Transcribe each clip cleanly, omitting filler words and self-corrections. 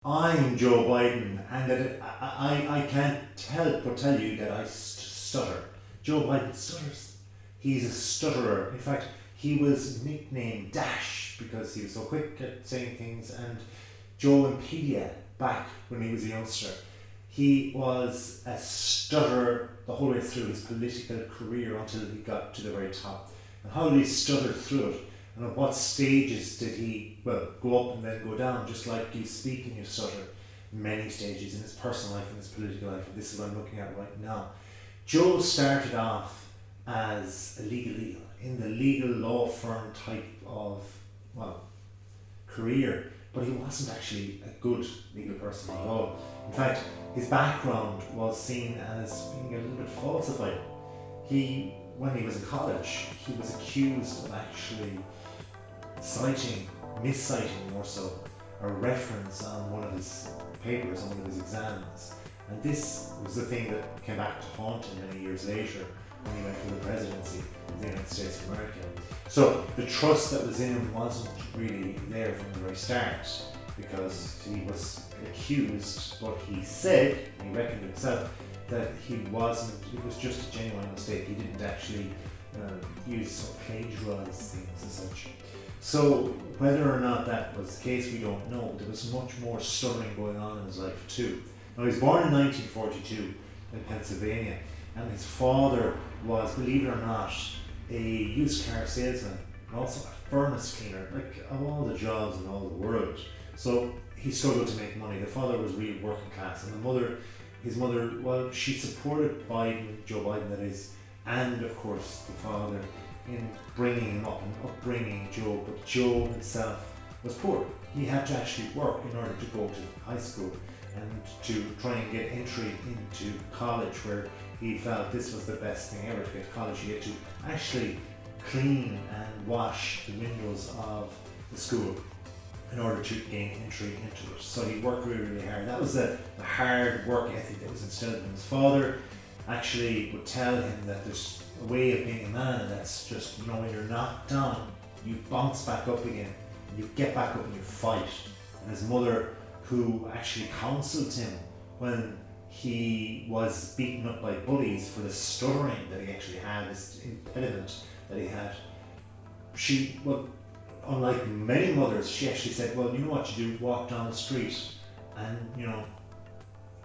I'm Joe Biden, and I can't help but tell you that I stutter. Joe Biden stutters. He's a stutterer. In fact, he was nicknamed Dash because he was so quick at saying things, and Joe Impedia back when he was a youngster. He was a stutterer the whole way through his political career until he got to the very top. And how did he stutter through it? And at what stages did he, well, go up and then go down, just like you speak and you stutter? Many stages in his personal life and his political life, and this is what I'm looking at right now. Joe started off as a legal in the legal law firm type of, well, career, but he wasn't actually a good legal person at all. In fact, his background was seen as being a little bit falsified. When he was in college, he was accused of actually misciting more so, a reference on one of his papers, on one of his exams. And this was the thing that came back to haunt him many years later when he went for the presidency of the United States of America. So the trust that was in him wasn't really there from the very start, because he was accused, but he said, he reckoned himself, that it was just a genuine mistake. He didn't actually use or plagiarize things as such. So whether or not that was the case, we don't know. There was much more stuttering going on in his life too. Now, he was born in 1942 in Pennsylvania, and his father was, believe it or not, a used car salesman and also a furnace cleaner, like of all the jobs in all the world. So he struggled to make money. The father was really working class, and his mother, well, she supported Joe Biden that is, and of course the father in bringing him up and upbringing Joe, but Joe himself was poor. He had to actually work in order to go to high school and to try and get entry into college, where he felt this was the best thing ever to get to college. He had to actually clean and wash the windows of the school in order to gain entry into it. So he worked really, really hard. That was the hard work ethic that was instilled in him. His father actually would tell him that there's a way of being a man, and that's just, when you're knocked down, you bounce back up again, and you get back up and you fight. And his mother, who actually counseled him when he was beaten up by bullies for the stuttering that he actually had, this impediment that he had, unlike many mothers, she actually said, well, you know what you do, walk down the street and,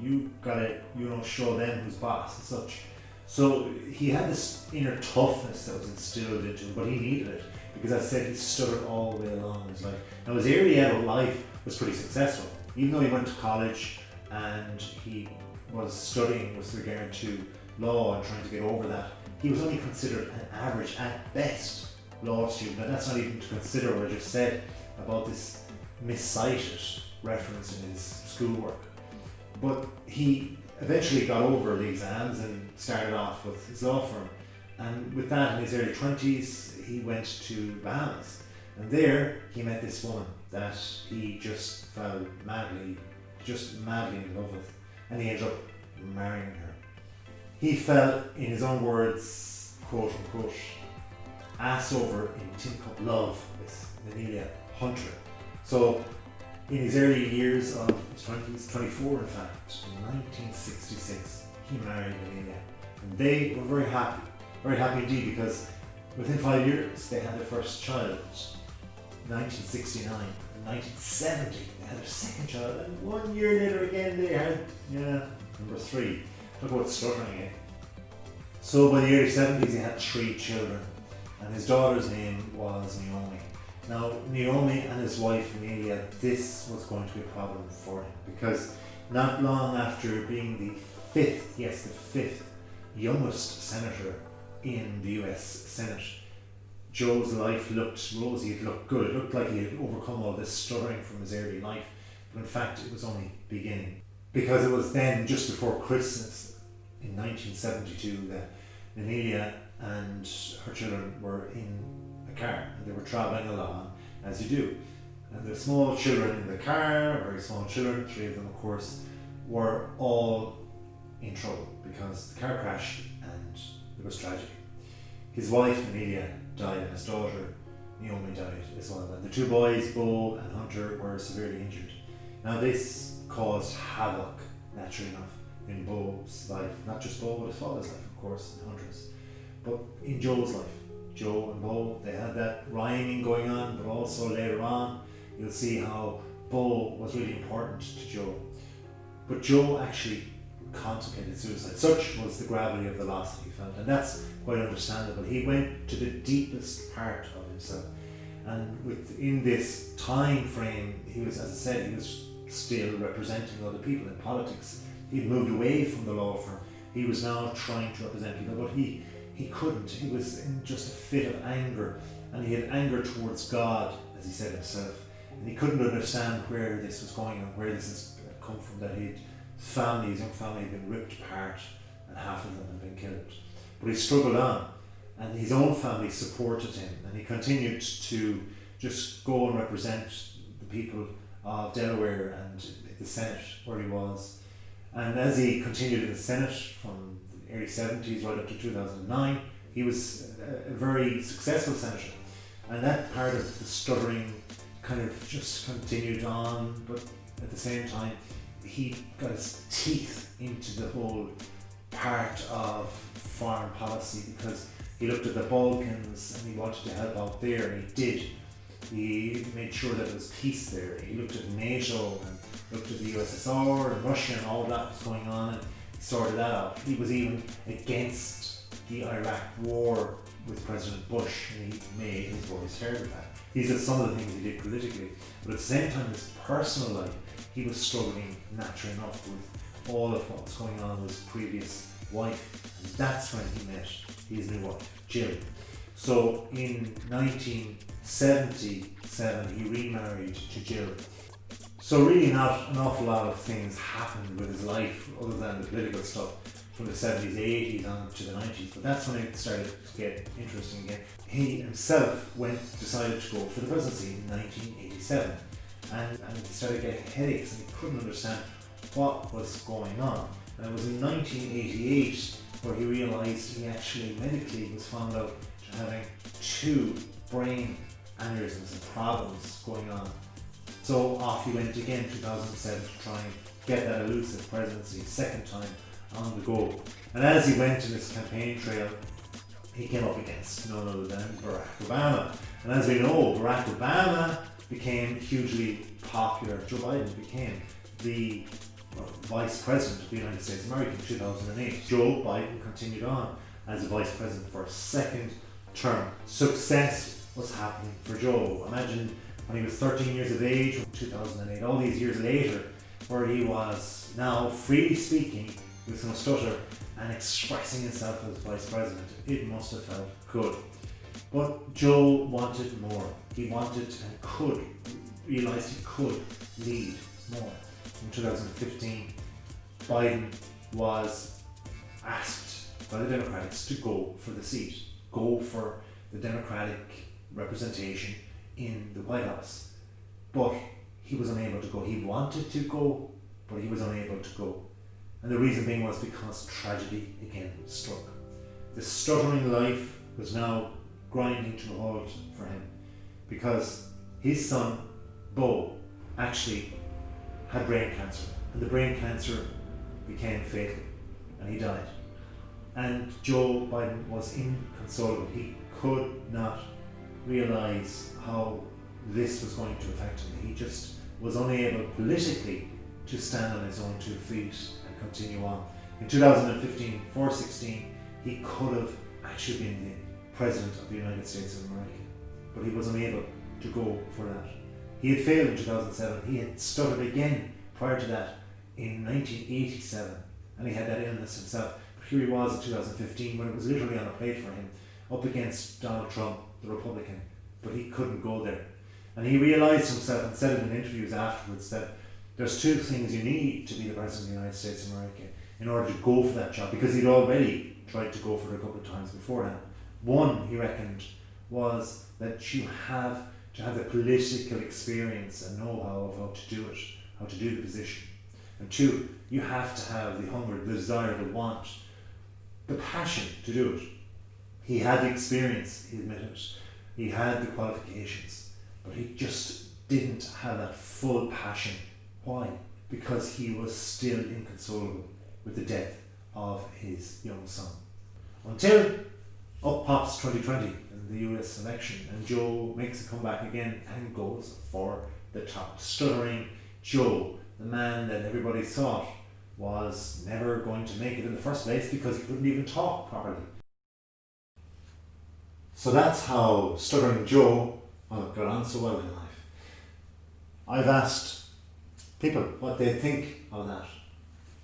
you gotta, show them who's boss and such. So he had this inner toughness that was instilled into him, but he needed it, because as I said, he stuttered all the way along in his life. Now, his early adult life was pretty successful, even though he went to college and he was studying with regard to law and trying to get over that. He was only considered an average, at best, law student, and that's not even to consider what I just said about this miscited reference in his schoolwork. But he eventually got over the exams and started off with his law firm. And with that, in his early 20s, he went to Bahamas. And there, he met this woman that he just fell madly in love with. And he ended up marrying her. He fell, in his own words, quote unquote, ass over in tin cup love with Nenelia Hunter. So, in his early years of his 20s, 24 in fact, in 1966, he married Nenelia. And they were very happy indeed, because within 5 years they had their first child. 1969 and 1970 they had their second child, and 1 year later again they had, number 3. Talk about stuttering, eh? So by the early 70s he had 3 children, and his daughter's name was Naomi. Now, Naomi and his wife, Amelia, this was going to be a problem for him, because not long after being the fifth youngest senator in the US Senate, Joe's life looked rosy, it looked good, it looked like he had overcome all this stuttering from his early life, but in fact it was only beginning. Because it was then, just before Christmas in 1972, that Amelia and her children were in a car, and they were travelling along, as you do. And the small children in the car, very small children, 3 of them of course, were all in trouble because the car crashed and it was tragedy. His wife, Amelia, died, and his daughter, Naomi, died as well. And the 2 boys, Bo and Hunter, were severely injured. Now this caused havoc, naturally enough, in Bo's life. Not just Bo, but his father's life, of course, and Hunter's. But in Joe's life, Joe and Bo, they had that rhyming going on, but also later on, you'll see how Bo was really important to Joe. But Joe actually contemplated suicide. Such was the gravity of the loss that he felt, and that's quite understandable. He went to the deepest part of himself, and within this time frame, he was, as I said, he was still representing other people in politics. He'd moved away from the law firm. He was now trying to represent people, but he couldn't. He was in just a fit of anger, and he had anger towards God, as he said himself, and he couldn't understand where this was going and where this has come from, that his young family had been ripped apart and half of them had been killed. But he struggled on, and his own family supported him, and he continued to just go and represent the people of Delaware and the Senate where he was. And as he continued in the Senate from the early 70s right up to 2009, he was a very successful senator. And that part of the stuttering kind of just continued on, but at the same time, he got his teeth into the whole part of foreign policy, because he looked at the Balkans and he wanted to help out there, and he did. He made sure that there was peace there. He looked at NATO and looked at the USSR and Russia and all that was going on, and he sorted that out. He was even against the Iraq war with President Bush, and he made his voice heard with that. These are some of the things he did politically, but at the same time, his personal life, he was struggling naturally enough with all of what was going on with his previous wife, and that's when he met his new wife, Jill. So in 1977, he remarried to Jill. So really not an awful lot of things happened with his life other than the political stuff from the 70s, 80s on to the 90s, but that's when it started to get interesting again. He himself decided to go for the presidency in 1987, and he started getting headaches and he couldn't understand what was going on. And it was in 1988 where he realised he actually medically was found out to having 2 brain aneurysms and problems going on. So off he went again in 2007 to try and get that elusive presidency, second time on the go. And as he went in his campaign trail, he came up against none other than Barack Obama. And as we know, Barack Obama became hugely popular. Joe Biden became the Vice President of the United States of America in 2008. Joe Biden continued on as the Vice President for a second term. Success was happening for Joe. Imagine when he was 13 years of age in 2008, all these years later, where he was now freely speaking with no stutter and expressing himself as Vice President. It must have felt good. But Joe wanted more. He wanted and could, realised he could lead more. In 2015, Biden was asked by the Democrats to go for the seat, go for the Democratic representation in the White House. But he was unable to go. He wanted to go, but he was unable to go. And the reason being was because tragedy again struck. The stuttering life was now grinding to a halt for him, because his son, Bo, actually had brain cancer, and the brain cancer became fatal, and he died. And Joe Biden was inconsolable. He could not realise how this was going to affect him. He just was unable politically to stand on his own 2 feet and continue on. In 2015, 4/16, he could have actually been the President of the United States of America, but he was unable to go for that. He had failed in 2007. He had stuttered again prior to that in 1987, and he had that illness himself. But here he was in 2015 when it was literally on a plate for him, up against Donald Trump, the Republican, but he couldn't go there. And he realised himself and said it in interviews afterwards that there's 2 things you need to be the President of the United States of America in order to go for that job, because he'd already tried to go for it a couple of times beforehand. One, he reckoned, was that you have to have the political experience and know-how of how to do it, how to do the position. And 2, you have to have the hunger, the desire, the want, the passion to do it. He had the experience, he admitted. He had the qualifications, but he just didn't have that full passion Why? Because he was still inconsolable with the death of his young son. Until up pops 2020 in the US election, and Joe makes a comeback again and goes for the top. Stuttering Joe, the man that everybody thought was never going to make it in the first place because he couldn't even talk properly. So that's how Stuttering Joe got on so well in life. I've asked people what they think of that,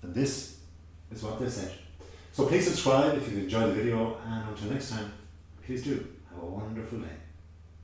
and this is what they said. So please subscribe if you've enjoyed the video, and until next time, please do have a wonderful day.